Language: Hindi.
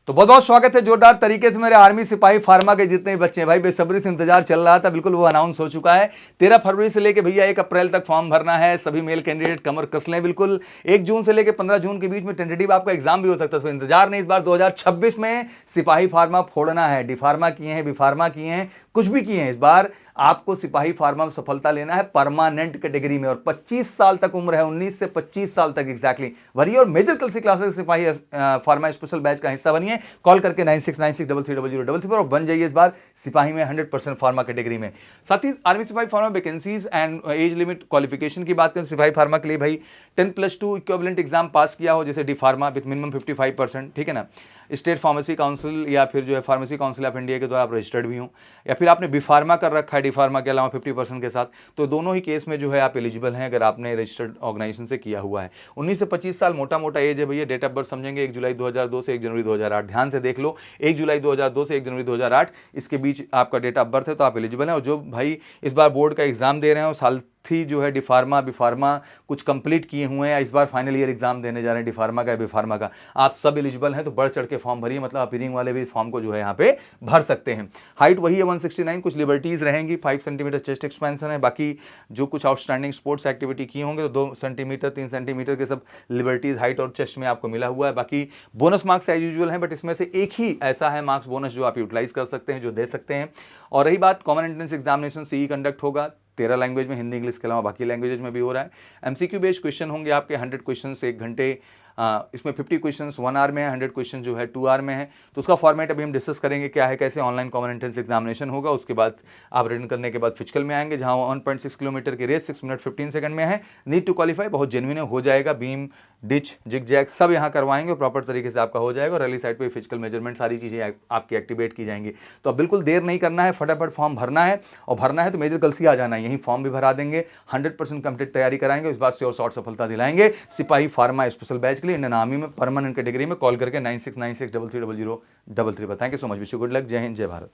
तो बहुत बहुत स्वागत है जोरदार तरीके से मेरे आर्मी सिपाही फार्मा के जितने भी बच्चे हैं भाई, बेसब्री से इंतजार चल रहा था, बिल्कुल वो अनाउंस हो चुका है। 13 फरवरी से लेके भैया 1 अप्रैल तक फॉर्म भरना है। सभी मेल कैंडिडेट कमर कस लें बिल्कुल। 1 जून से लेके 15 जून के बीच में टेंटेटिव आपका एग्जाम भी हो सकता है, तो इंतजार नहीं। इस बार 2026 में सिपाही फार्मा फोड़ना है। डी फार्मा किए हैं, बी फार्मा किए हैं, कुछ भी किए हैं, इस बार आपको सिपाही फार्मा में सफलता लेना है परमानेंट कैटेगरी में। और 25 साल तक उम्र है, 19 से 25 साल तक एग्जैक्टली वरी। और मेजर कलसी क्लासेस सिपाही फार्मा स्पेशल बैच का हिस्सा बनिए। कॉल करके 9696330033 पर और बन जाइए इस बार सिपाही में 100% फार्मा कैटेगरी में। साथ ही आर्मी सिपाही pharma vacancies and age limit qualification की बात करें, सिपाही फार्मा के लिए भाई 10+2 इक्विवेलेंट एग्जाम पास किया हो, जैसे डी फार्मा विथ मिनिमम 55%, ठीक है ना। स्टेट फार्मेसी काउंसिल या फिर जो है फार्मेसी काउंसिल ऑफ इंडिया के द्वारा आप रजिस्टर्ड भी हो, या फिर आपने बी फार्मा कर रखा है डी फार्मा के अलावा 50% के साथ, तो दोनों ही केस में जो है आप एलिजिबल हैं अगर आपने रजिस्टर्ड ऑर्गेनाइजेशन से किया हुआ है। 19 से 25 साल मोटा मोटा एज है भैया। डेट ऑफ बर्थ समझेंगे 1 जुलाई 2002 से 1 जनवरी 2008। ध्यान से देख लो, 1 जुलाई 2002 से 1 जनवरी 2008 इसके बीच आपका डेट ऑफ बर्थ है, तो आप एलिजिबल हैं। और जो भाई इस बार बोर्ड का एग्जाम दे रहे हैं और साल थी जो है डी फार्मा बी फार्मा कुछ कंप्लीट किए हुए हैं, इस बार फाइनल ईयर एग्जाम देने जा रहे हैं डी फार्मा का या बी फार्मा का, आप सब एलिजिबल हैं। तो बढ़ चढ़ के फॉर्म भरिए, मतलब अपीयरिंग वाले भी इस फॉर्म को जो है यहाँ पे भर सकते हैं। हाइट वही है 169, कुछ लिबर्टीज रहेंगी, 5 सेंटीमीटर चेस्ट एक्सपेंशन है। बाकी जो कुछ आउटस्टैंडिंग स्पोर्ट्स एक्टिविटी किए होंगे तो 2 सेंटीमीटर 3 सेंटीमीटर के सब लिबर्टीज हाइट और चेस्ट में आपको मिला हुआ है। बाकी बोनस मार्क्स एज यूजुअल है, बट इसमें से एक ही ऐसा है मार्क्स बोनस जो आप यूटिलाइज कर सकते हैं, जो दे सकते हैं। और रही बात common entrance examination CE conduct होगा 13 लैंग्वेज में, हिंदी इंग्लिश के अलावा बाकी लैंग्वेज में भी हो रहा है। एमसीक्यू बेस्ड क्वेश्चन होंगे आपके 100 क्वेश्चन 1 घंटे, इसमें 50 क्वेश्चन 1 आवर में है, 100 क्वेश्चन जो है 2 आवर में है। तो उसका फॉर्मेट अभी हम डिस्कस करेंगे क्या है, कैसे ऑनलाइन कॉमन एंट्रेंस एग्जामिनेशन होगा। उसके बाद आप रिटर्न करने के बाद फिजिकल में आएंगे, जहां 1.6 किलोमीटर की रेस 6 मिनट 15 सेकंड में है। नीड टू क्वालिफाई बहुत जेन्युइन हो जाएगा, बीम डिच जिग जैग सब यहाँ करवाएंगे और प्रॉपर तरीके से आपका हो जाएगा। और रैली साइड पे फिजिकल मेजरमेंट सारी चीज़ें आपकी एक्टिवेट की जाएंगी। तो अब बिल्कुल देर नहीं करना है, फटाफट फॉर्म भरना है। और भरना है तो मेजर कल से आ जाना है, यहीं फॉर्म भी भरा देंगे, 100% कंप्लीट तैयारी कराएंगे। इस बार श्योर शॉर्ट सफलता दिलाएंगे सिपाही फार्मा स्पेशल बैच के लिए। इंडियन आर्मी में परमानेंट कैटेगरी में कॉल करके 9696330033 पर। Thank you so much, wish you good luck. जय हिंद, जय भारत।